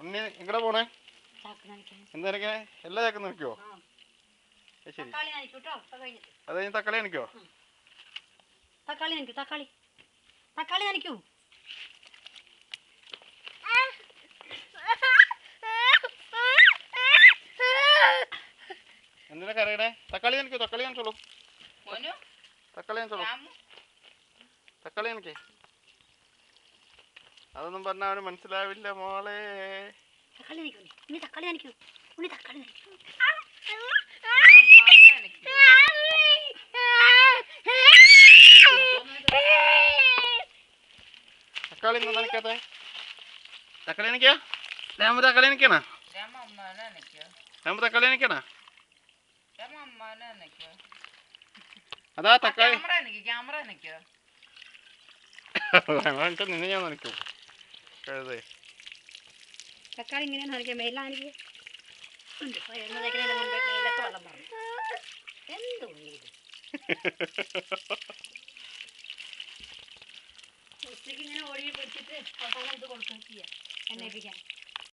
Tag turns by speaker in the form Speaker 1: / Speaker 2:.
Speaker 1: ഉണ്ണി ഇങ്ങടെ പോണേ എന്താ എല്ലാ ചാക്കും നിൽക്കുവോ? ശരി അത് കഴിഞ്ഞ് തക്കാളി നനയ്ക്കോ?
Speaker 2: തക്കാളി നനയ്ക്കൂ തക്കാളി നനയ്ക്കൂ.
Speaker 1: എന്തിനാ കറിയണേ? തക്കാളി നനയ്ക്കോ? തക്കാളി നനച്ചോളൂ. തക്കാളി നനയ്ക്കേ. അതൊന്നും പറഞ്ഞാൽ അവന് മനസ്സിലാവില്ല മോളെ.
Speaker 2: തക്കാളി നനയ്ക്കൂ. തക്കാളി നനയ്ക്കൂ. തക്കാളി നനയ്ക്കൂ.
Speaker 1: തക്കാളി ഒന്നും നനയ്ക്കാത്തെ. തക്കാളി നനയ്ക്കാ. രാമു തക്കാളി നനയ്ക്കണ. രാമു തക്കാളി നനയ്ക്കണ. അതാ തക്കാളി നിന്ന് ഞാൻ നനയ്ക്കും. കഴുതേ
Speaker 2: തക്കാളി ഇങ്ങനെയാണ് നനയ്ക്കുക. മേലാണെങ്കിൽ വെള്ളം പറഞ്ഞു എന്തോ ഉച്ചയ്ക്ക് ഇങ്ങനെ ഓടി പിടിച്ചിട്ട് അവസാനം ഇത് കൊടുക്കുകയും ചെയ്യാം എണ്ണയിപ്പിക്കാൻ.